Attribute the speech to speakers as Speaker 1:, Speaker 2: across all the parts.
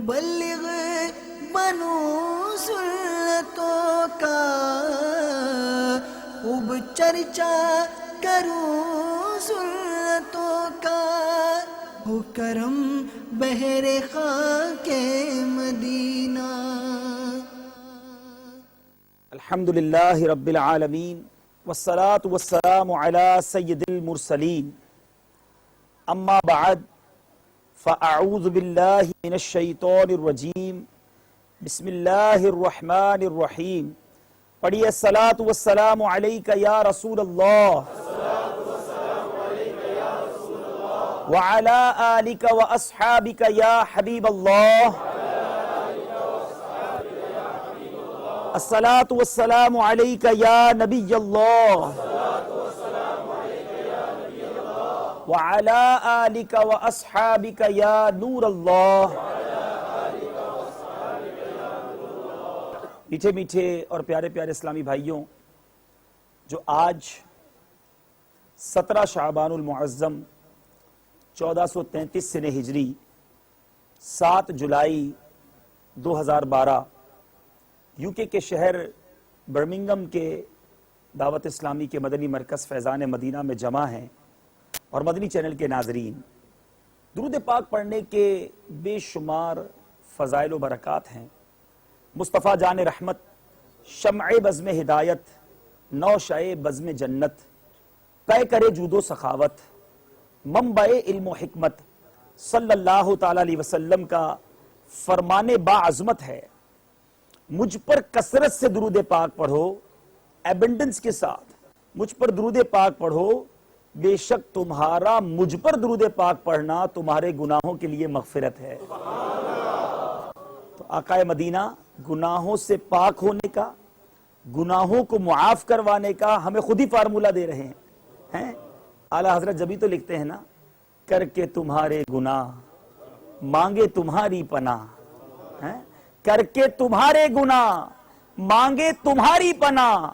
Speaker 1: مبلغ بنوں سنتوں کا، خوب چرچا کروں سنتوں کا، ہو کرم بہر خاک مدینہ۔
Speaker 2: الحمدللہ رب العالمین والصلاة والسلام علی سید المرسلین، اما بعد فاعوذ باللہ من الشیطان الرجیم، بسم اللہ الرحمن الرحیم۔ پڑھیے الصلاة والسلام علیک یا رسول اللہ وعلی آلک واصحابک یا حبیب اللہ، الصلاة والسلام علیک یا نبی اللہ وعلی آلک واصحابک یا نور اللہ۔ میٹھے میٹھے اور پیارے پیارے اسلامی بھائیوں، جو آج 17 شعبان المعظم 1433 سنہ ہجری 7 جولائی 2012 یو کے شہر برمنگم کے دعوت اسلامی کے مدنی مرکز فیضان مدینہ میں جمع ہیں، اور مدنی چینل کے ناظرین، درود پاک پڑھنے کے بے شمار فضائل و برکات ہیں۔ مصطفیٰ جان رحمت، شمع بزم ہدایت، نوشہ بزم جنت، پے کرے جود و سخاوت، منبع علم و حکمت، صلی اللہ تعالی علیہ وسلم کا فرمان باعظمت ہے، مجھ پر کثرت سے درود پاک پڑھو، ایبنڈنس کے ساتھ مجھ پر درود پاک پڑھو، بے شک تمہارا مجھ پر درود پاک پڑھنا تمہارے گناہوں کے لیے مغفرت ہے۔ تو آقا مدینہ گناہوں سے پاک ہونے کا، گناہوں کو معاف کروانے کا ہمیں خود ہی فارمولہ دے رہے ہیں۔ اعلیٰ حضرت جبھی تو لکھتے ہیں نا، کر کے تمہارے گناہ مانگے تمہاری پناہ، کر کے تمہارے گناہ مانگے تمہاری پناہ،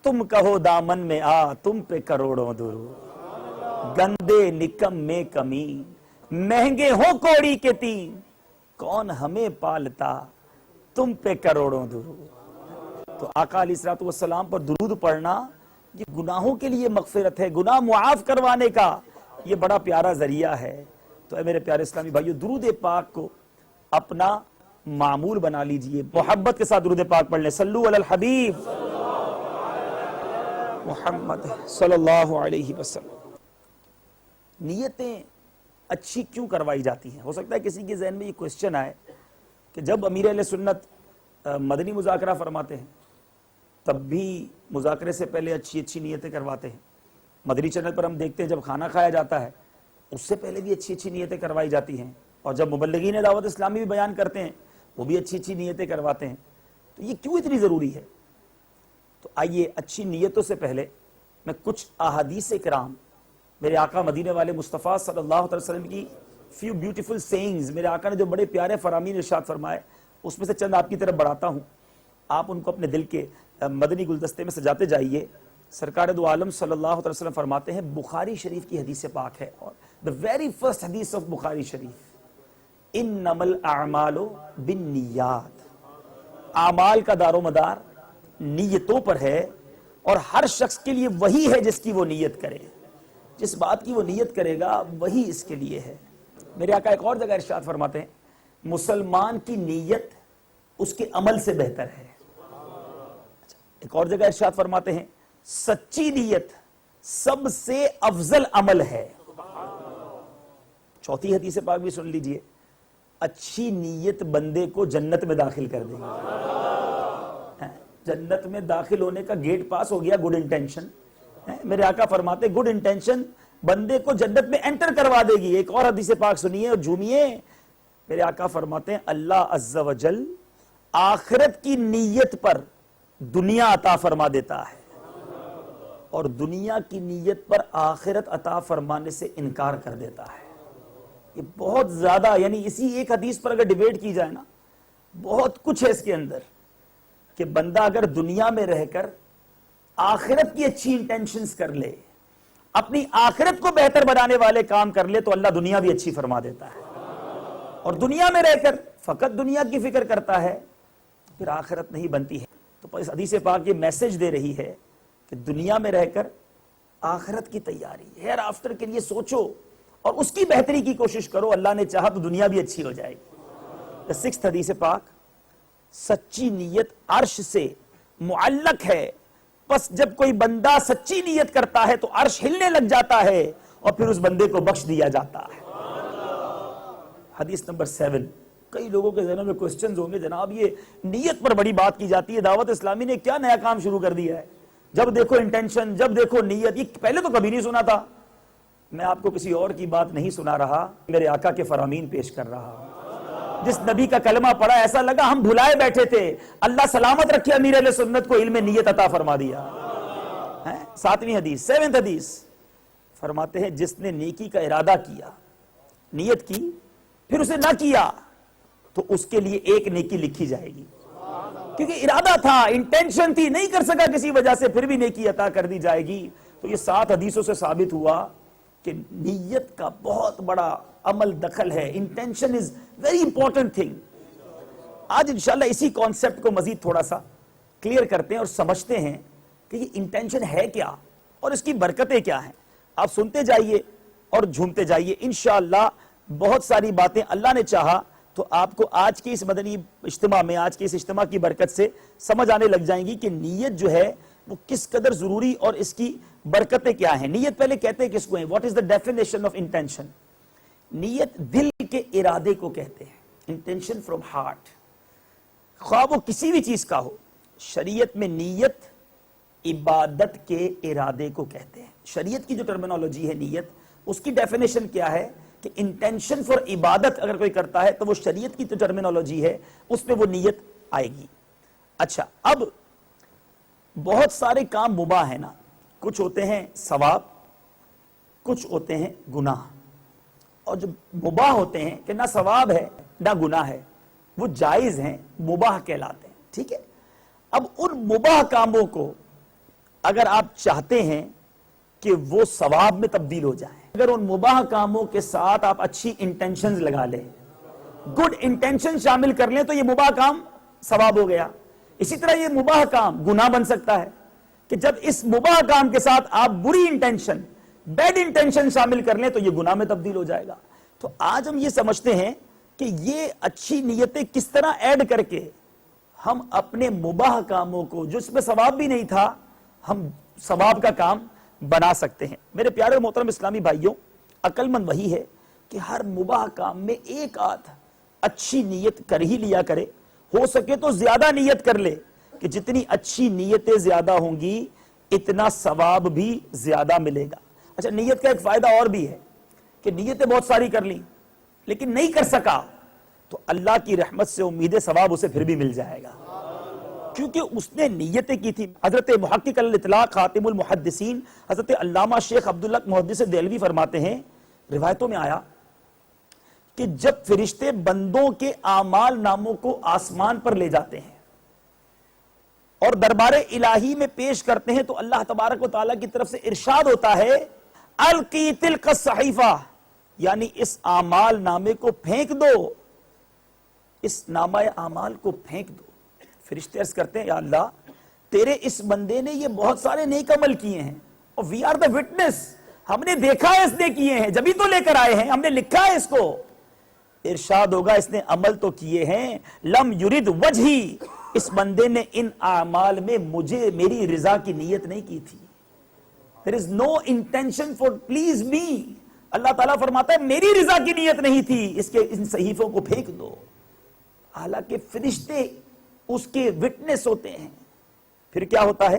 Speaker 2: تم کہو دامن میں آ تم پہ کروڑوں درود، گندے نکم میں کمی مہنگے ہو کوڑی کے تین، کون ہمیں پالتا تم پہ کروڑوں درود۔ تو آقا علیہ الصلوۃ والسلام پر درود پڑھنا یہ گناہوں کے لیے مغفرت ہے، گناہ معاف کروانے کا یہ بڑا پیارا ذریعہ ہے۔ تو اے میرے پیارے اسلامی بھائیو، درود پاک کو اپنا معمول بنا لیجئے، محبت کے ساتھ درود پاک پڑھ لیں۔ صلو علی الحبیب محمد صلی اللہ علیہ وسلم۔ نیتیں اچھی کیوں کروائی جاتی ہیں؟ ہو سکتا ہے کسی کے ذہن میں یہ کوسچن آئے کہ جب امیر اہل سنت مدنی مذاکرہ فرماتے ہیں تب بھی مذاکرے سے پہلے اچھی اچھی نیتیں کرواتے ہیں، مدنی چینل پر ہم دیکھتے ہیں جب کھانا کھایا جاتا ہے اس سے پہلے بھی اچھی اچھی نیتیں کروائی جاتی ہیں، اور جب مبلغین دعوت اسلامی بھی بیان کرتے ہیں وہ بھی اچھی اچھی نیتیں کرواتے ہیں۔ تو یہ کیوں اتنی ضروری ہے؟ تو آئیے اچھی نیتوں سے پہلے میں کچھ احادیث کرام، میرے آقا مدینے والے مصطفیٰ صلی اللہ علیہ وسلم کی فیو بیوٹیفل سینگز، میرے آقا نے جو بڑے پیارے فرامین ارشاد فرمائے اس میں سے چند آپ کی طرف بڑھاتا ہوں، آپ ان کو اپنے دل کے مدنی گلدستے میں سجاتے جائیے۔ سرکار دو عالم صلی اللہ علیہ وسلم فرماتے ہیں، بخاری شریف کی حدیث پاک ہے، اور the very first حدیث of بخاری شریف، انما الاعمال بالنیات، اعمال کا دار و مدار نیتوں پر ہے، اور ہر شخص کے لیے وہی ہے جس کی وہ نیت کرے، جس بات کی وہ نیت کرے گا وہی اس کے لیے ہے۔ میرے آقا ایک اور جگہ ارشاد فرماتے ہیں، مسلمان کی نیت اس کے عمل سے بہتر ہے۔ ایک اور جگہ ارشاد فرماتے ہیں، سچی نیت سب سے افضل عمل ہے۔ چوتھی حدیث پاک بھی سن لیجئے، اچھی نیت بندے کو جنت میں داخل کر دے گی۔ جنت میں داخل ہونے کا گیٹ پاس ہو گیا گڈ انٹینشن۔ میرے آقا فرماتے گڈ انٹینشن بندے کو جنت میں انٹر کروا دے گی۔ ایک اور حدیث پاک سنیے اور جھومیے، میرے آقا فرماتے ہیں اللہ عز و جل آخرت کی نیت پر دنیا عطا فرما دیتا ہے، اور دنیا کی نیت پر آخرت عطا فرمانے سے انکار کر دیتا ہے۔ یہ بہت زیادہ، یعنی اسی ایک حدیث پر اگر ڈیبیٹ کی جائے نا، بہت کچھ ہے اس کے اندر، کہ بندہ اگر دنیا میں رہ کر آخرت کی اچھی انٹینشنز کر لے، اپنی آخرت کو بہتر بنانے والے کام کر لے، تو اللہ دنیا بھی اچھی فرما دیتا ہے، اور دنیا میں رہ کر فقط دنیا کی فکر کرتا ہے پھر آخرت نہیں بنتی ہے. تو اس حدیث پاک یہ میسج دے رہی ہے کہ دنیا میں رہ کر آخرت کی تیاری، ہیئر آفٹر کے لیے سوچو اور اس کی بہتری کی کوشش کرو. اللہ نے چاہا تو دنیا بھی اچھی ہو جائے گی. سکس حدیث پاک، سچی نیت عرش سے معلق ہے، پس جب کوئی بندہ سچی نیت کرتا ہے تو عرش ہلنے لگ جاتا ہے اور پھر اس بندے کو بخش دیا جاتا ہے. حدیث نمبر 7. کئی لوگوں کے ذہنوں میں کوسچنز ہوں گے، جناب یہ نیت پر بڑی بات کی جاتی ہے، دعوت اسلامی نے کیا نیا کام شروع کر دیا ہے؟ جب دیکھو انٹینشن، جب دیکھو نیت. یہ پہلے تو کبھی نہیں سنا تھا. میں آپ کو کسی اور کی بات نہیں سنا رہا، میرے آقا کے فرامین پیش کر رہا ہوں. جس نبی کا کلمہ پڑھا ایسا لگا ہم بھلائے بیٹھے تھے. اللہ سلامت رکھے امیر اہل سنت کو علم نیت عطا فرما دیا. 7ویں حدیث، 7th حدیث فرماتے ہیں جس نے نیکی کا ارادہ کیا، نیت کی، پھر اسے نہ کیا تو اس کے لیے ایک نیکی لکھی جائے گی. کیونکہ ارادہ تھا، انٹینشن تھی، نہیں کر سکا کسی وجہ سے، پھر بھی نیکی عطا کر دی جائے گی. تو یہ 7 حدیثوں سے ثابت ہوا کہ نیت کا بہت بڑا عمل دخل ہے. Intention is very important thing. آج انشاءاللہ اسی کانسیپٹ کو مزید تھوڑا سا کلیئر کرتے ہیں اور سمجھتے ہیں کہ یہ انٹینشن ہے کیا اور اس کی برکتیں کیا ہیں. آپ سنتے جائیے اور جھومتے جائیے. انشاءاللہ بہت ساری باتیں اللہ نے چاہا تو آپ کو آج کے اس مدنی اجتماع میں، آج کے اس اجتماع کی برکت سے سمجھ آنے لگ جائیں گی کہ نیت جو ہے وہ کس قدر ضروری اور اس کی برکتیں کیا ہیں. نیت پہلے کہتے ہیں کس کو ہیں؟ What is the definition of intention? نیت دل کے ارادے کو کہتے ہیں. انٹینشن فرام ہارٹ، خواہ وہ کسی بھی چیز کا ہو. شریعت میں نیت عبادت کے ارادے کو کہتے ہیں. شریعت کی جو ٹرمینالوجی ہے نیت، اس کی ڈیفینیشن کیا ہے کہ انٹینشن فار عبادت اگر کوئی کرتا ہے تو وہ شریعت کی جو ٹرمینالوجی ہے اس میں وہ نیت آئے گی. اچھا، اب بہت سارے کام مباح ہیں نا، کچھ ہوتے ہیں ثواب، کچھ ہوتے ہیں گناہ. اور جو مباح ہوتے ہیں کہ نہ ثواب ہے نہ گناہ ہے، وہ جائز ہیں، مباح کہلاتے ہیں. ٹھیک ہے. اب ان مباح کاموں کو اگر آپ چاہتے ہیں کہ وہ ثواب میں تبدیل ہو جائیں، اگر ان مباح کاموں کے ساتھ آپ اچھی انٹینشنز لگا لیں، گڈ انٹینشن شامل کر لیں، تو یہ مباح کام ثواب ہو گیا. اسی طرح یہ مباح کام گناہ بن سکتا ہے کہ جب اس مباح کام کے ساتھ آپ بری انٹینشن، بیڈ انٹینشن شامل کر لیں تو یہ گناہ میں تبدیل ہو جائے گا. تو آج ہم یہ سمجھتے ہیں کہ یہ اچھی نیتیں کس طرح ایڈ کر کے ہم اپنے مباح کاموں کو، جو اس میں ثواب بھی نہیں تھا، ہم ثواب کا کام بنا سکتے ہیں. میرے پیارے اور محترم اسلامی بھائیوں، عقل مند وہی ہے کہ ہر مباح کام میں ایک آدھ اچھی نیت کر ہی لیا کرے. ہو سکے تو زیادہ نیت کر لے کہ جتنی اچھی نیتیں زیادہ ہوں گی اتنا ثواب بھی زیادہ ملے گا. اچھا، نیت کا ایک فائدہ اور بھی ہے کہ نیتیں بہت ساری کر لیں لیکن نہیں کر سکا تو اللہ کی رحمت سے امید ثواب اسے پھر بھی مل جائے گا، کیونکہ اس نے نیتیں کی تھی. حضرت محقق الاطلاق خاتم المحدثین حضرت علامہ شیخ عبداللہ محدث دہلوی فرماتے ہیں، روایتوں میں آیا کہ جب فرشتے بندوں کے اعمال ناموں کو آسمان پر لے جاتے ہیں اور دربار الہی میں پیش کرتے ہیں تو اللہ تبارک و تعالیٰ کی طرف سے ارشاد ہوتا ہے، القی تلک الصحیفہ، یعنی اس اعمال نامے کو پھینک دو، اس نامہ اعمال کو پھینک دو. فرشتے عرض کرتے ہیں، یا اللہ تیرے اس بندے نے یہ بہت سارے نیک عمل کیے ہیں اور وی آر دا وٹنس، ہم نے دیکھا ہے اس نے کیے ہیں، جبھی تو لے کر آئے ہیں، ہم نے لکھا ہے اس کو. ارشاد ہوگا اس نے عمل تو کیے ہیں، لم یرد وجہی، اس بندے نے ان اعمال میں مجھے، میری رضا کی نیت نہیں کی تھی. there is no intention for please me. اللہ تعالیٰ فرماتا ہے میری رضا کی نیت نہیں تھی، اس کے ان صحیفوں کو پھینک دو. حالانکہ فرشتے اس کے وٹنس ہوتے ہیں. پھر کیا ہوتا ہے؟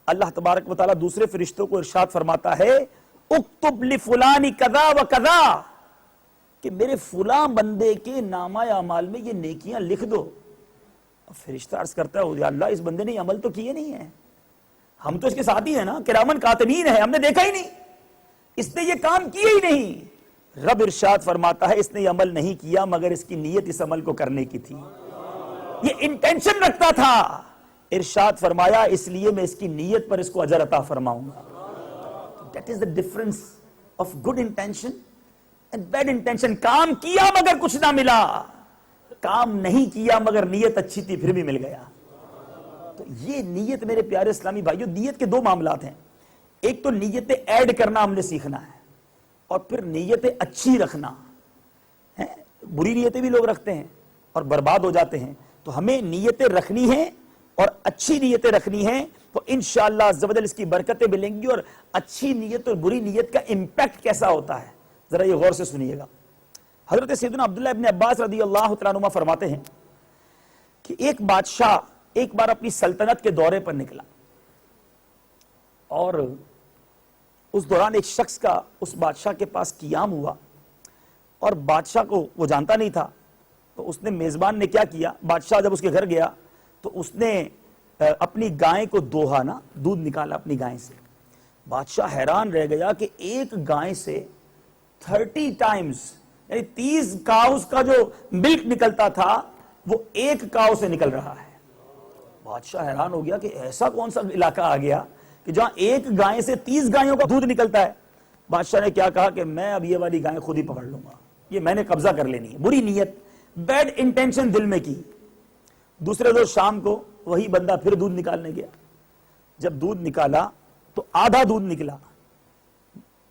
Speaker 2: اللہ تبارک و تعالیٰ دوسرے فرشتوں کو ارشاد فرماتا ہے، اکتب لفلان کذا و کذا، کہ میرے فلاں بندے کے نامہ اعمال میں یہ نیکیاں لکھ دو. فرشتہ عرض کرتا ہے، یا اللہ اس بندے نے عمل تو کیے نہیں ہیں، ہم تو اس کے ساتھ ہی ہیں نا، کرامن کاتبین ہیں، ہم نے دیکھا ہی نہیں، اس نے یہ کام کیے ہی نہیں. رب ارشاد فرماتا ہے اس نے یہ عمل نہیں کیا مگر اس کی نیت اس عمل کو کرنے کی تھی، یہ انٹینشن رکھتا تھا. ارشاد فرمایا اس لیے میں اس کی نیت پر اس کو اجر عطا فرماؤں گا. That is the difference of good intention and bad intention. کام کیا مگر کچھ نہ ملا، کام نہیں کیا مگر نیت اچھی تھی پھر بھی مل گیا. تو یہ نیت میرے پیارے اسلامی بھائیوں, نیت کے دو معاملات ہیں. ایک تو نیتیں ایڈ کرنا ہم نے سیکھنا ہے, اور پھر نیتیں اچھی رکھنا ہے. بری نیتیں بھی لوگ رکھتے ہیں اور برباد ہو جاتے ہیں. تو ہمیں نیتیں رکھنی ہیں اور اچھی نیتیں رکھنی ہیں, تو انشاءاللہ عز و جل اس کی برکتیں ملیں گی. اور اچھی نیت اور بری نیت کا امپیکٹ کیسا ہوتا ہے, ذرا یہ غور سے سنیے گا. حضرت سیدنا عبداللہ ابن عباس رضی اللہ تعالیٰ عنہ فرماتے ہیں کہ ایک بادشاہ ایک بار اپنی سلطنت کے دورے پر نکلا, اور اس دوران ایک شخص کا اس بادشاہ کے پاس قیام ہوا, اور بادشاہ کو وہ جانتا نہیں تھا. تو اس نے, میزبان نے کیا کیا, بادشاہ جب اس کے گھر گیا تو اس نے اپنی گائے کو دوہا نا, دودھ نکالا اپنی گائے سے. بادشاہ حیران رہ گیا کہ ایک گائے سے 30 ٹائمز یعنی 30 کاؤز کا جو ملک نکلتا تھا وہ ایک کاؤ سے نکل رہا ہے. بادشاہ حیران ہو گیا کہ ایسا کون سا علاقہ آ گیا کہ جہاں ایک گائے سے 30 گائیوں کا دودھ نکلتا ہے. بادشاہ نے کیا کہا کہ میں اب یہ والی گائیں خود ہی پکڑ لوں گا, یہ میں نے قبضہ کر لینی ہے. بری نیت, بیڈ انٹینشن دل میں کی. دوسرے روز شام کو وہی بندہ پھر دودھ نکالنے گیا. جب دودھ نکالا تو آدھا دودھ نکلا.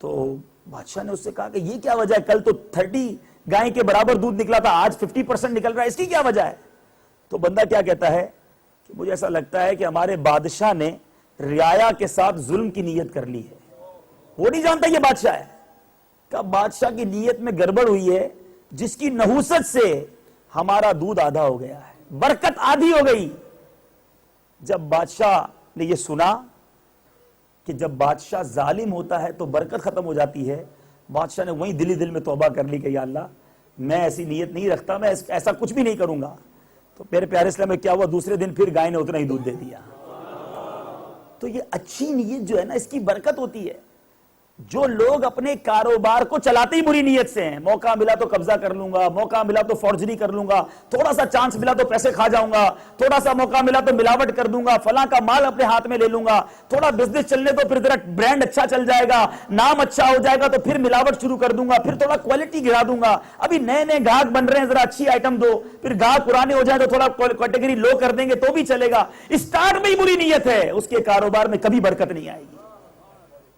Speaker 2: تو بادشاہ نے اس سے کہا کہ یہ کیا وجہ ہے, کل تو 30 گائیں کے برابر دودھ نکلا تھا, آج 50% نکل رہا ہے, اس کی کیا وجہ ہے؟ تو بندہ کیا کہتا ہے کہ مجھے ایسا لگتا ہے کہ ہمارے بادشاہ نے رعایا کے ساتھ ظلم کی نیت کر لی ہے. وہ نہیں جانتا یہ بادشاہ ہے. کہ بادشاہ کی نیت میں گڑبڑ ہوئی ہے, جس کی نحوست سے ہمارا دودھ آدھا ہو گیا ہے, برکت آدھی ہو گئی. جب بادشاہ نے یہ سنا کہ جب بادشاہ ظالم ہوتا ہے تو برکت ختم ہو جاتی ہے, بادشاہ نے وہیں دلی دل میں توبہ کر لی کہ یا اللہ میں ایسی نیت نہیں رکھتا, میں ایسا کچھ بھی نہیں کروں گا. تو میرے پیارے اسلام میں کیا ہوا, دوسرے دن پھر گائے نے اتنا ہی دودھ دے دیا. تو یہ اچھی نیت جو ہے نا, اس کی برکت ہوتی ہے. جو لوگ اپنے کاروبار کو چلاتے ہی بری نیت سے ہیں, موقع ملا تو قبضہ کر لوں گا, موقع ملا تو فورجری کر لوں گا, تھوڑا سا چانس ملا تو پیسے کھا جاؤں گا, تھوڑا سا موقع ملا تو ملاوٹ کر دوں گا, فلاں کا مال اپنے ہاتھ میں لے لوں گا, تھوڑا بزنس چلنے تو پھر ذرا برانڈ اچھا چل جائے گا, نام اچھا ہو جائے گا تو پھر ملاوٹ شروع کر دوں گا, پھر تھوڑا کوالٹی گرا دوں گا, ابھی نئے نئے گاہک بن رہے ہیں ذرا اچھی آئٹم دو, پھر گاہک پرانے ہو جائیں تو تھوڑا کیٹیگری لو کر دیں گے تو بھی چلے گا. اسٹارٹ میں ہی بری نیت ہے, اس کے کاروبار میں کبھی برکت نہیں آئے گی.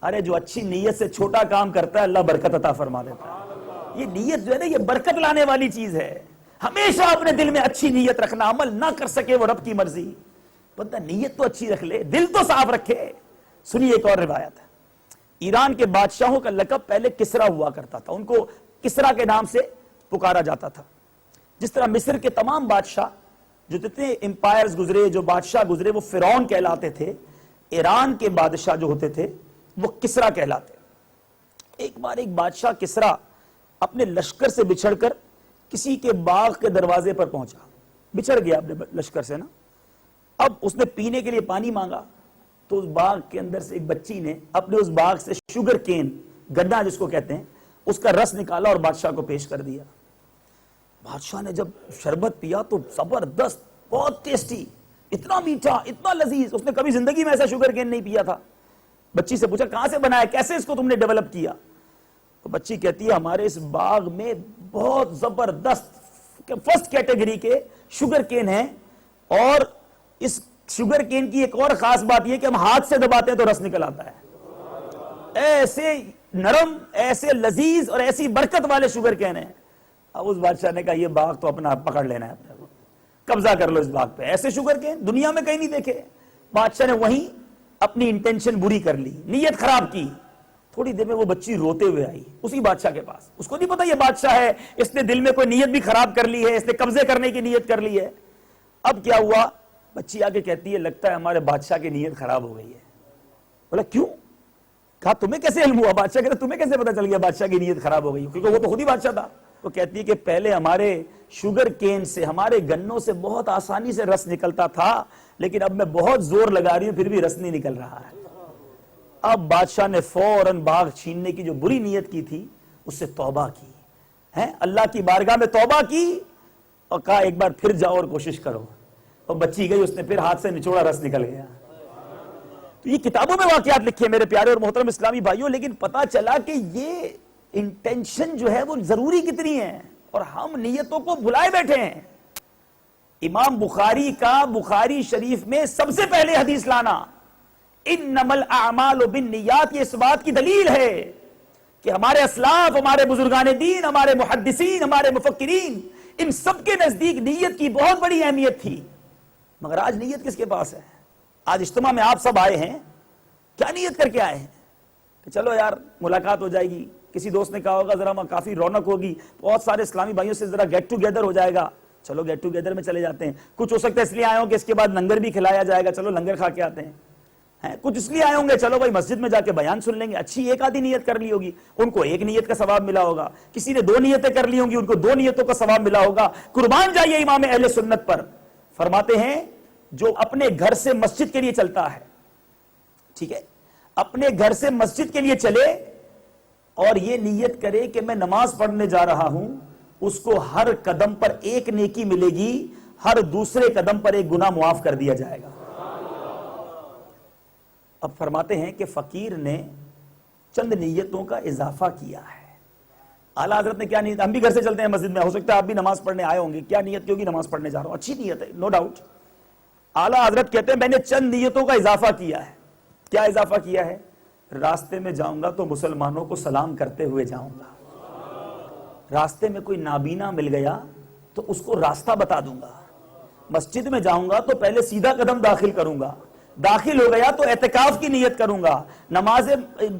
Speaker 2: ارے جو اچھی نیت سے چھوٹا کام کرتا ہے اللہ برکت عطا فرما دیتا ہے. یہ نیت جو ہے نا, یہ برکت لانے والی چیز ہے. ہمیشہ اپنے دل میں اچھی نیت رکھنا, عمل نہ کر سکے وہ رب کی مرضی, بندہ نیت تو اچھی رکھ لے, دل تو صاف رکھے. سنیے ایک اور روایت ہے. ایران کے بادشاہوں کا لقب پہلے کسرا ہوا کرتا تھا, ان کو کسرا کے نام سے پکارا جاتا تھا. جس طرح مصر کے تمام بادشاہ جو جتنے امپائرز گزرے, جو بادشاہ گزرے وہ فرعون کہلاتے تھے, ایران کے بادشاہ جو ہوتے تھے وہ کسرا کہلاتے. ایک بار ایک بادشاہ کسرا اپنے لشکر سے بچھڑ کر کسی کے باغ کے دروازے پر پہنچا, بچھڑ گیا اپنے لشکر سے نا. اب اس نے پینے کے لیے پانی مانگا تو اس باغ کے اندر سے ایک بچی نے اپنے اس باغ سے شوگر کین, گنا جس کو کہتے ہیں, اس کا رس نکالا اور بادشاہ کو پیش کر دیا. بادشاہ نے جب شربت پیا تو زبردست, بہت ٹیسٹی, اتنا میٹھا, اتنا لذیذ, اس نے کبھی زندگی میں ایسا شوگر کین نہیں پیا تھا. بچی سے پوچھا کہاں سے بنایا, کیسے اس کو تم نے ڈیولپ کیا؟ تو بچی کہتی ہے ہمارے اس باغ میں بہت زبردست فرسٹ کیٹیگری کے شوگر کین ہیں, اور اس شوگر کین کی ایک اور خاص بات یہ کہ ہم ہاتھ سے دباتے ہیں تو رس نکل آتا ہے. ایسے نرم, ایسے لذیذ اور ایسی برکت والے شوگر کین ہیں. اب اس بادشاہ نے کہا یہ باغ تو اپنا پکڑ لینا ہے, اپنے کو قبضہ کر لو اس باغ پہ. ایسے شوگر کین دنیا میں کہیں نہیں دیکھے. بادشاہ نے وہیں اپنی انٹینشن بری کر لی, نیت خراب کی. تھوڑی دیر میں وہ بچی روتے ہوئے آئی اسی بادشاہ کے پاس. اس کو نہیں پتا یہ بادشاہ ہے, اس نے دل میں کوئی نیت بھی خراب کر لی ہے, اس نے قبضے کرنے کی نیت کر لی ہے. اب کیا ہوا, بچی آگے کہتی ہے لگتا ہے ہمارے بادشاہ کی نیت خراب ہو گئی ہے. بولا کیوں؟ کہا تمہیں کیسے علم ہوا؟ بادشاہ کہتا تمہیں کیسے پتا چل گیا بادشاہ کی نیت خراب ہو گئی؟ کیونکہ وہ تو خود ہی بادشاہ تھا. وہ کہتی ہے کہ پہلے ہمارے شوگر کین سے, ہمارے گنوں سے بہت آسانی سے رس نکلتا تھا, لیکن اب میں بہت زور لگا رہی ہوں پھر بھی رس نہیں نکل رہا ہے. اب بادشاہ نے فوراً باغ چھیننے کی جو بری نیت کی تھی اس سے توبہ کی ہے, اللہ کی بارگاہ میں توبہ کی اور کہا ایک بار پھر جاؤ اور کوشش کرو. اور بچی گئی, اس نے پھر ہاتھ سے نچوڑا, رس نکل گیا. تو یہ کتابوں میں واقعات لکھے میرے پیارے اور محترم اسلامی بھائیوں, لیکن پتا چلا کہ یہ انٹینشن جو ہے وہ ضروری کتنی ہے, اور ہم نیتوں کو بھلائے بیٹھے ہیں. امام بخاری کا بخاری شریف میں سب سے پہلے حدیث لانا انما الاعمال بالنیات، یہ اس بات کی دلیل ہے کہ ہمارے اسلاف، ہمارے بزرگان دین، ہمارے محدثین، ہمارے مفکرین، ان سب کے نزدیک نیت کی بہت بڑی اہمیت تھی. مگر آج نیت کس کے پاس ہے؟ آج اجتماع میں آپ سب آئے ہیں، کیا نیت کر کے آئے ہیں؟ کہ چلو یار ملاقات ہو جائے گی. کسی دوست نے کہا ہوگا ذرا کافی رونق ہوگی، بہت سارے اسلامی بھائیوں سے ذرا گیٹ ٹو گیدر ہو جائے گا، چلو گیٹ ٹو گیدر میں چلے جاتے ہیں. کچھ ہو سکتا ہے اس لیے آئے ہوں کہ اس کے بعد لنگر بھی کھلایا جائے گا، چلو لنگر کھا کے آتے ہیں. کچھ اس لیے آئے ہوں گے چلو بھائی مسجد میں جا کے بیان سن لیں گے. اچھی ایک آدھی نیت کر لی ہوگی، ان کو ایک نیت کا ثواب ملا ہوگا. کسی نے 2 نیتیں کر لی ہوں گی، ان کو 2 نیتوں کا ثواب ملا ہوگا. قربان جائیے امام اہل سنت پر. فرماتے ہیں جو اپنے گھر سے مسجد کے لیے چلتا ہے، ٹھیک ہے، اپنے گھر سے مسجد کے لیے چلے اور یہ نیت کرے کہ میں نماز پڑھنے جا رہا ہوں، اس کو ہر قدم پر ایک نیکی ملے گی، ہر دوسرے قدم پر ایک گناہ معاف کر دیا جائے گا. اب فرماتے ہیں کہ فقیر نے چند نیتوں کا اضافہ کیا ہے. اعلیٰ حضرت نے کیا نیت؟ ہم بھی گھر سے چلتے ہیں مسجد میں، ہو سکتا ہے آپ بھی نماز پڑھنے آئے ہوں گے. کیا نیت کی ہوگی؟ نماز پڑھنے جا رہا ہوں. اچھی نیت ہے، نو ڈاؤٹ. اعلیٰ حضرت کہتے ہیں میں نے چند نیتوں کا اضافہ کیا ہے. کیا اضافہ کیا ہے؟ راستے میں جاؤں گا تو مسلمانوں کو سلام کرتے ہوئے جاؤں گا. راستے میں کوئی نابینا مل گیا تو اس کو راستہ بتا دوں گا. مسجد میں جاؤں گا تو پہلے سیدھا قدم داخل کروں گا. داخل ہو گیا تو اعتکاف کی نیت کروں گا.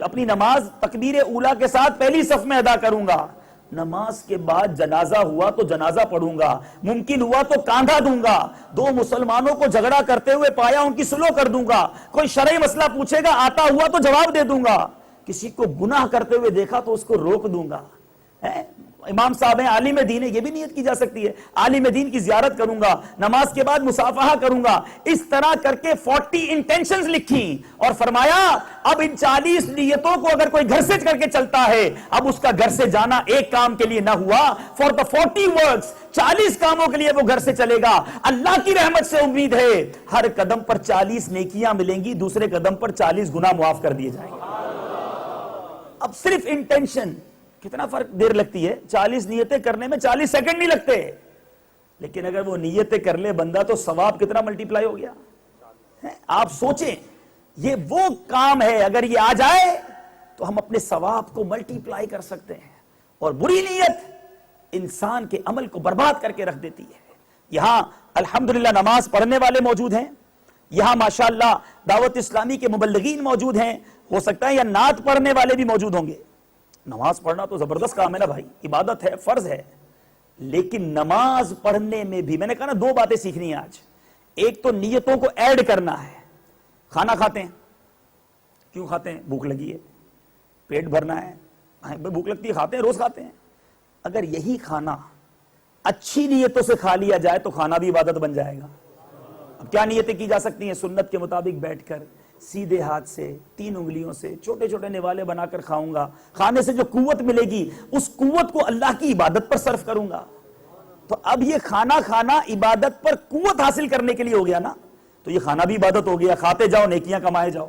Speaker 2: اپنی نماز تکبیر اولیٰ کے ساتھ پہلی صف میں ادا کروں گا. نماز کے بعد جنازہ ہوا تو جنازہ پڑھوں گا. ممکن ہوا تو کاندھا دوں گا. 2 مسلمانوں کو جھگڑا کرتے ہوئے پایا ان کی صلح کر دوں گا. کوئی شرعی مسئلہ پوچھے گا آتا ہوا تو جواب دے دوں گا. کسی کو گناہ کرتے ہوئے دیکھا تو اس کو روک دوں گا. امام صاحب ہیں، عالم دین ہے، یہ بھی نیت کی جا سکتی ہے. عالم دین کی زیارت کروں گا، نماز کے بعد مصافحہ کروں گا. اس طرح کر کے 40 انٹینشنز لکھی اور فرمایا اب ان 40 نیتوں کو اگر کوئی گھر سے کر کے چلتا ہے، اب اس کا گھر سے جانا ایک کام کے لیے نہ ہوا. فار دا 40 ورکس، 40 کاموں کے لیے وہ گھر سے چلے گا. اللہ کی رحمت سے امید ہے ہر قدم پر 40 نیکیاں ملیں گی، دوسرے قدم پر 40 گناہ معاف کر دیے جائیں گے. اب صرف انٹینشن کتنا فرق دیر لگتی ہے؟ 40 نیتیں کرنے میں 40 سیکنڈ نہیں لگتے. لیکن اگر وہ نیتیں کر لے بندہ تو ثواب کتنا ملٹی پلائی ہو گیا. آپ سوچیں یہ وہ کام ہے اگر یہ آ جائے تو ہم اپنے ثواب کو ملٹی پلائی کر سکتے ہیں. اور بری نیت انسان کے عمل کو برباد کر کے رکھ دیتی ہے. یہاں الحمدللہ نماز پڑھنے والے موجود ہیں، یہاں ماشاءاللہ دعوت اسلامی کے مبلغین موجود ہیں، ہو سکتا ہے یا نعت پڑھنے والے بھی موجود ہوں گے. نماز پڑھنا تو زبردست کام ہے نا بھائی، عبادت ہے، فرض ہے. لیکن نماز پڑھنے میں بھی میں نے کہا نا 2 باتیں سیکھنی ہیں آج. ایک تو نیتوں کو ایڈ کرنا ہے. کھانا کھاتے ہیں، کیوں کھاتے ہیں؟ بھوک لگی ہے، پیٹ بھرنا ہے، بھوک لگتی ہے کھاتے ہیں، روز کھاتے ہیں. اگر یہی کھانا اچھی نیتوں سے کھا لیا جائے تو کھانا بھی عبادت بن جائے گا. اب کیا نیتیں کی جا سکتی ہیں؟ سنت کے مطابق بیٹھ کر سیدھے ہاتھ سے 3 انگلیوں سے چھوٹے چھوٹے نوالے بنا کر کھاؤں گا. کھانے سے جو قوت ملے گی اس قوت کو اللہ کی عبادت پر صرف کروں گا. تو اب یہ کھانا کھانا عبادت پر قوت حاصل کرنے کے لیے ہو گیا نا، تو یہ کھانا بھی عبادت ہو گیا. کھاتے جاؤ نیکیاں کمائے جاؤ.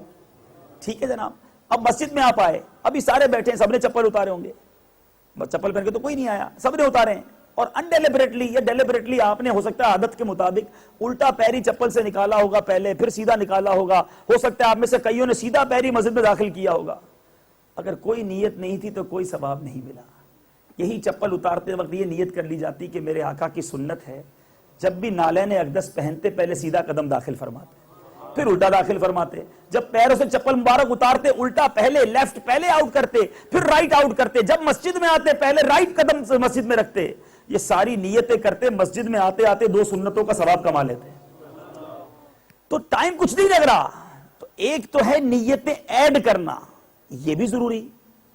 Speaker 2: ٹھیک ہے جناب. اب مسجد میں آپ آئے، ابھی سارے بیٹھے ہیں، سب نے چپل اتارے ہوں گے. چپل پہن کے تو کوئی نہیں آیا، سب نے اتارے ہیں. اور انڈیلیبریٹلی یا ڈیلیبریٹلی آپ نے ہو سکتا ہے عادت کے مطابق الٹا پیری چپل سے نکالا ہوگا پہلے، پھر سیدھا نکالا ہوگا. ہو سکتا ہے آپ میں سے کئیوں نے سیدھا پیری مسجد میں داخل کیا ہوگا. اگر کوئی نیت نہیں تھی تو کوئی ثواب نہیں ملا. یہی چپل اتارتے وقت یہ نیت کر لی جاتی کہ میرے آقا کی سنت ہے جب بھی نالین اقدس پہنتے پہلے سیدھا قدم داخل فرماتے، پھر الٹا داخل فرماتے. جب پیروں سے چپل مبارک اتارتے الٹا پہلے، لیفٹ پہلے آؤٹ کرتے، پھر رائٹ آؤٹ کرتے. جب مسجد میں آتے پہلے رائٹ قدم سے مسجد میں رکھتے. یہ ساری نیتیں کرتے، مسجد میں آتے آتے 2 سنتوں کا ثواب کما لیتے. تو ٹائم کچھ نہیں لگ رہا. تو ایک تو ہے نیتیں ایڈ کرنا، یہ بھی ضروری،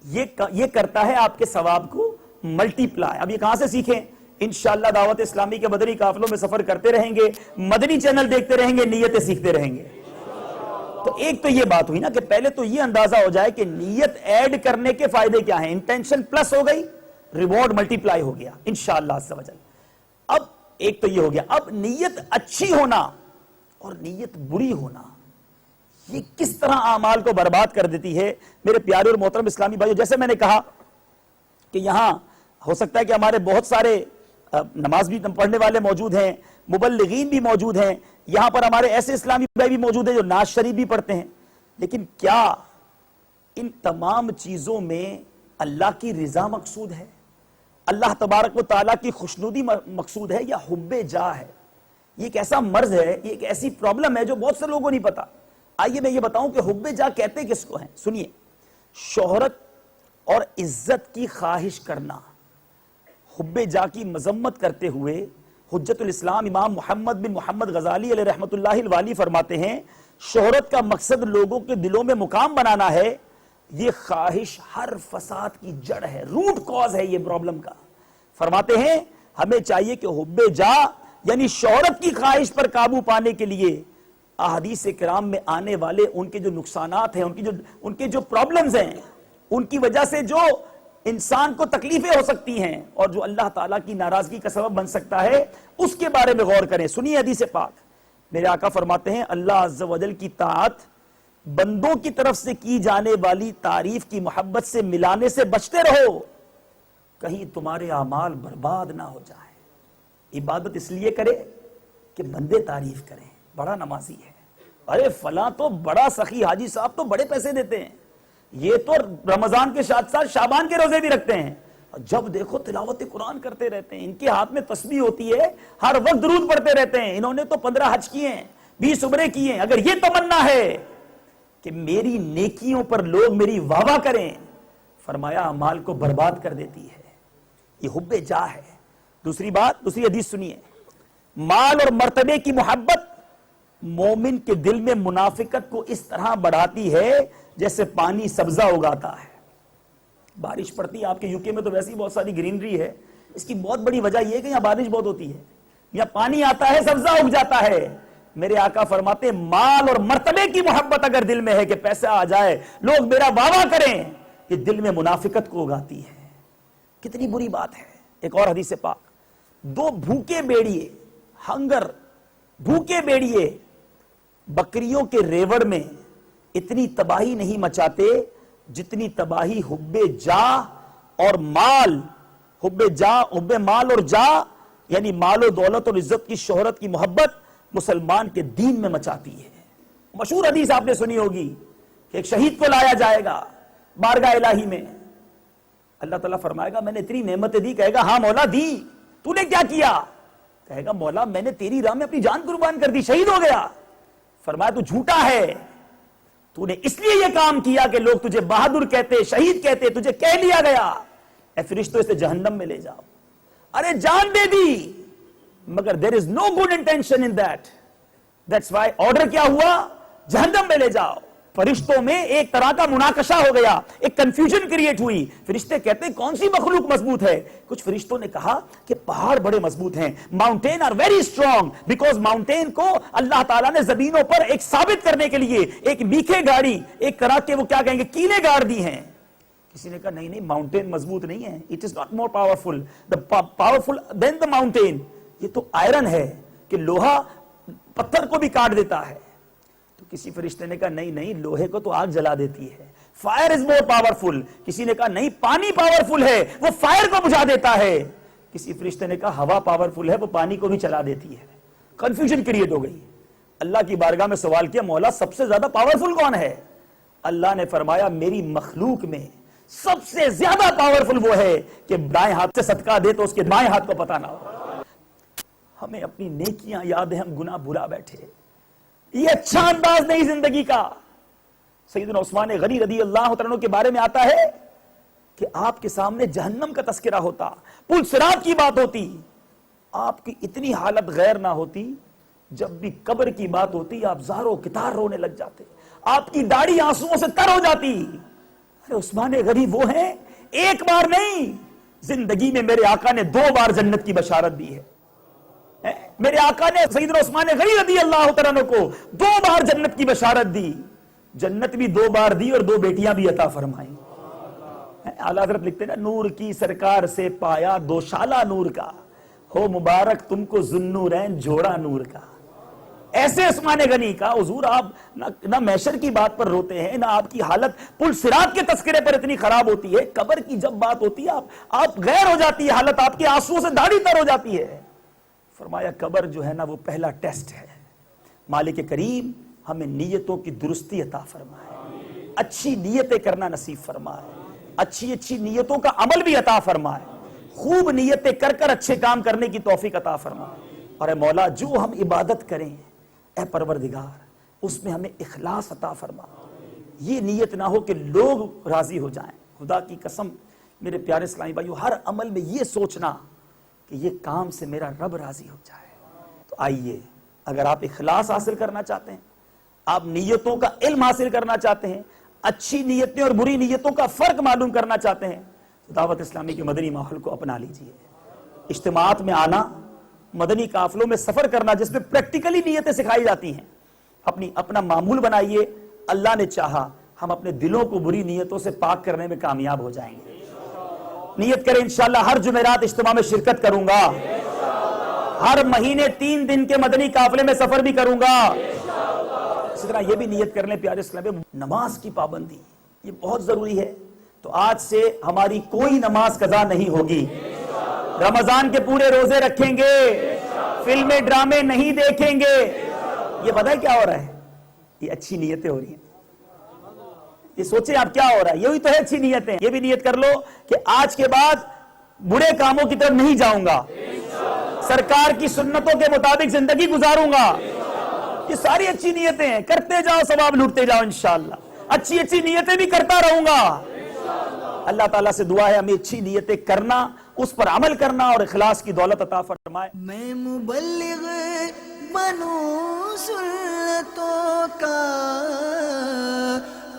Speaker 2: یہ کرتا ہے آپ کے ثواب کو ملٹی پلائی. اب یہ کہاں سے سیکھیں؟ انشاءاللہ دعوت اسلامی کے مدنی قافلوں میں سفر کرتے رہیں گے، مدنی چینل دیکھتے رہیں گے، نیتیں سیکھتے رہیں گے. تو ایک تو یہ بات ہوئی نا کہ پہلے تو یہ اندازہ ہو جائے کہ نیت ایڈ کرنے کے فائدے کیا ہیں. انٹینشن پلس ہو گئی، ریوارڈ ملٹی پلائی ہو گیا انشاءاللہ عز و جل. اب ایک تو یہ ہو گیا. اب نیت اچھی ہونا اور نیت بری ہونا یہ کس طرح اعمال کو برباد کر دیتی ہے. میرے پیارے اور محترم اسلامی بھائیو، جیسے میں نے کہا کہ یہاں ہو سکتا ہے کہ ہمارے بہت سارے نماز بھی پڑھنے والے موجود ہیں، مبلغین بھی موجود ہیں, یہاں پر ہمارے ایسے اسلامی بھائی بھی موجود ہیں جو نعت شریف بھی پڑھتے ہیں. لیکن کیا ان تمام چیزوں میں اللہ کی رضا مقصود ہے, اللہ تبارک و تعالیٰ کی خوشنودی مقصود ہے, یا حب جاہ ہے؟ یہ ایک ایسا مرض ہے, یہ ایک ایسی پرابلم ہے جو بہت سے لوگوں کو نہیں پتا. آئیے میں یہ بتاؤں کہ حب جاہ کہتے کس کو ہیں. سنیے, شہرت اور عزت کی خواہش کرنا. حب جاہ کی مذمت کرتے ہوئے حجت الاسلام امام محمد بن محمد غزالی علیہ رحمت اللہ الوالی فرماتے ہیں, شہرت کا مقصد لوگوں کے دلوں میں مقام بنانا ہے. یہ خواہش ہر فساد کی جڑ ہے, روٹ کاز ہے یہ پرابلم کا. فرماتے ہیں ہمیں چاہیے کہ حب جاہ یعنی شہرت کی خواہش پر قابو پانے کے لیے احادیث کرام میں آنے والے ان کے جو نقصانات ہیں, ان کے جو پرابلمز ہیں, ان کی وجہ سے جو انسان کو تکلیفیں ہو سکتی ہیں اور جو اللہ تعالیٰ کی ناراضگی کا سبب بن سکتا ہے, اس کے بارے میں غور کریں. سنیے حدیث پاک. میرے آقا فرماتے ہیں اللہ عز و جل کی طاعت بندوں کی طرف سے کی جانے والی تعریف کی محبت سے ملانے سے بچتے رہو, کہیں تمہارے اعمال برباد نہ ہو جائے. عبادت اس لیے کرے کہ بندے تعریف کریں, بڑا نمازی ہے, ارے فلاں تو بڑا سخی حاجی صاحب تو بڑے پیسے دیتے ہیں, یہ تو رمضان کے ساتھ ساتھ شعبان کے روزے بھی رکھتے ہیں, جب دیکھو تلاوت قرآن کرتے رہتے ہیں, ان کے ہاتھ میں تسبیح ہوتی ہے, ہر وقت درود پڑھتے رہتے ہیں, انہوں نے تو 15 حج کیے ہیں, 20 عمرے کیے ہیں. اگر یہ تمنا ہے کہ میری نیکیوں پر لوگ میری واہ واہ کریں, فرمایا اعمال کو برباد کر دیتی ہے. یہ حب جاہ ہے. دوسری بات, دوسری حدیث سنیے, مال اور مرتبے کی محبت مومن کے دل میں منافقت کو اس طرح بڑھاتی ہے جیسے پانی سبزہ اگاتا ہے. بارش پڑتی ہے, آپ کے یوکے میں تو ویسے ہی بہت ساری گرینری ہے, اس کی بہت بڑی وجہ یہ ہے کہ یہاں بارش بہت ہوتی ہے, یہاں پانی آتا ہے, سبزہ اگ جاتا ہے. میرے آقا فرماتے ہیں مال اور مرتبے کی محبت اگر دل میں ہے کہ پیسہ آ جائے, لوگ میرا واہ واہ کریں, یہ دل میں منافقت کو اگاتی ہے. کتنی بری بات ہے. ایک اور حدیث پاک, 2 بھوکے بیڑیے, ہنگر بھوکے بیڑیے بکریوں کے ریوڑ میں اتنی تباہی نہیں مچاتے جتنی تباہی حب جاہ اور مال, حب جاہ, حب مال اور جاہ یعنی مال و دولت اور عزت کی, شہرت کی محبت مسلمان کے دین میں مچاتی ہے. مشہور حدیث آپ نے سنی ہوگی کہ ایک شہید کو لایا جائے گا بارگاہ الہی میں, اللہ تعالیٰ فرمائے گا میں نے اتنی نعمتیں دی, کہے گا ہاں مولا دی, تو نے کیا کیا؟ کہے گا مولا میں نے تیری راہ میں اپنی جان قربان کر دی, شہید ہو گیا. فرمایا تو جھوٹا ہے, تو نے اس لیے یہ کام کیا کہ لوگ تجھے بہادر کہتے, شہید کہتے, تجھے کہہ لیا گیا اے فرشتوں اسے جہنم میں لے جاؤ. ارے جان دے دی, مگر there is no good intention in that. That's why order کیا ہوا, جہنم میں لے جاؤ. فرشتوں میں ایک طرح کا مناقشہ ہو گیا, ایک کنفیوژن کریٹ ہوئی. فرشتے کہتے ہیں کون سی مخلوق مضبوط ہے؟ کچھ فرشتوں نے کہا کہ پہاڑ بڑے مضبوط ہیں, mountain are very strong, because mountain کو اللہ تعالیٰ نے زمینوں پر ایک ثابت کرنے کے لیے ایک میخے گاڑی, ایک طرح کے وہ کیا کہیں گے کیلیں گاڑ دی ہیں. کسی نے کہا نہیں نہیں, ماؤنٹین مضبوط نہیں ہے, it is not more powerful, powerful then the mountain. یہ تو آئرن ہے کہ لوہا پتھر کو بھی کاٹ دیتا ہے. تو کسی فرشتے نے کہا نہیں نہیں, لوہے کو تو آگ جلا دیتی ہے, فائر از مور پاورفل. کسی نے کہا نہیں, پانی پاورفل ہے, وہ فائر کو بجھا دیتا ہے. کسی فرشتے نے کہا ہوا پاورفل ہے, وہ پانی کو بھی چلا دیتی ہے. کنفیوژن کریٹ ہو گئی. اللہ کی بارگاہ میں سوال کیا مولا سب سے زیادہ پاورفل کون ہے؟ اللہ نے فرمایا میری مخلوق میں سب سے زیادہ پاورفل وہ ہے کہ دائیں ہاتھ سے صدقہ دے تو اس کے بائیں ہاتھ کو پتہ نہ ہو. ہمیں اپنی نیکیاں یاد ہیں, ہم گناہ بھلا بیٹھے. یہ اچھا انداز نہیں زندگی کا. سیدنا عثمان غنی رضی اللہ عنہ کے بارے میں آتا ہے کہ آپ کے سامنے جہنم کا تذکرہ ہوتا, پل صراط کی بات ہوتی, آپ کی اتنی حالت غیر نہ ہوتی. جب بھی قبر کی بات ہوتی آپ زاروں کتار رونے لگ جاتے, آپ کی داڑھی آنسوؤں سے تر ہو جاتی. ارے عثمان غنی وہ ہیں, ایک بار نہیں, زندگی میں میرے آقا نے 2 بار جنت کی بشارت دی ہے. میرے آقا نے سیدنا عثمان غنی رضی اللہ عنہ کو 2 بار جنت کی بشارت دی. جنت بھی 2 بار دی اور 2 بیٹیاں بھی عطا فرمائیں. اعلیٰ حضرت لکھتے ہیں نور کی سرکار سے پایا دوشالہ نور کا, ہو مبارک تم کو ذوالنورین جوڑا نور کا. ایسے عثمان غنی کا حضور آپ نہ محشر کی بات پر روتے ہیں, نہ آپ کی حالت پل صراط کے تذکرے پر اتنی خراب ہوتی ہے. قبر کی جب بات ہوتی ہے آپ غیر ہو جاتی ہے, حالت آپ کے آنسوؤں سے داڑھی تر ہو جاتی ہے. فرمایا قبر جو ہے نا وہ پہلا ٹیسٹ ہے. مالک کریم ہمیں نیتوں کی درستی عطا فرمائے, اچھی نیتیں کرنا نصیب فرمائے, اچھی نیتوں کا عمل بھی عطا فرمائے, خوب نیتیں کر کر اچھے کام کرنے کی توفیق عطا فرمائے. اور اے مولا جو ہم عبادت کریں اے پروردگار اس میں ہمیں اخلاص عطا فرما, یہ نیت نہ ہو کہ لوگ راضی ہو جائیں. خدا کی قسم میرے پیارے اسلامی بھائیو, ہر عمل میں یہ سوچنا کہ یہ کام سے میرا رب راضی ہو جائے. تو آئیے, اگر آپ اخلاص حاصل کرنا چاہتے ہیں, آپ نیتوں کا علم حاصل کرنا چاہتے ہیں, اچھی نیتیں اور بری نیتوں کا فرق معلوم کرنا چاہتے ہیں, تو دعوت اسلامی کے مدنی ماحول کو اپنا لیجئے. اجتماعات میں آنا, مدنی قافلوں میں سفر کرنا جس میں پریکٹیکلی نیتیں سکھائی جاتی ہیں, اپنا معمول بنائیے. اللہ نے چاہا ہم اپنے دلوں کو بری نیتوں سے پاک کرنے میں کامیاب ہو جائیں گے. نیت کریں انشاءاللہ ہر جمعرات اجتماع میں شرکت کروں گا, ہر مہینے 3 دن کے مدنی قافلے میں سفر بھی کروں گا. اسی طرح یہ بھی نیت کر لیں پیارے اسلامی, نماز کی پابندی یہ بہت ضروری ہے. تو آج سے ہماری کوئی نماز قضا نہیں ہوگی, رمضان کے پورے روزے رکھیں گے, فلمیں ڈرامے نہیں دیکھیں گے. یہ پتہ ہے کیا ہو رہا ہے؟ یہ اچھی نیتیں ہو رہی ہیں. یہ سوچیں آپ کیا ہو رہا ہے, یہی تو ہے اچھی نیتیں. یہ بھی نیت کر لو کہ آج کے بعد برے کاموں کی طرف نہیں جاؤں گا, سرکار کی سنتوں کے مطابق زندگی گزاروں گا. یہ ساری اچھی نیتیں ہیں, کرتے جاؤ ثواب لوٹتے جاؤ انشاءاللہ. اچھی نیتیں بھی کرتا رہوں گا. اللہ تعالیٰ سے دعا ہے ہمیں اچھی نیتیں کرنا, اس پر عمل کرنا اور اخلاص کی دولت عطا فرمائے.
Speaker 1: میں مبلغ بنوں سنتوں کا,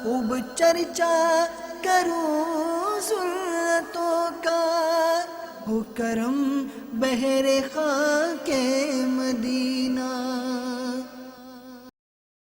Speaker 1: خوب چرچا کروں سنتوں کا, ہو کرم بہر خاک مدینہ.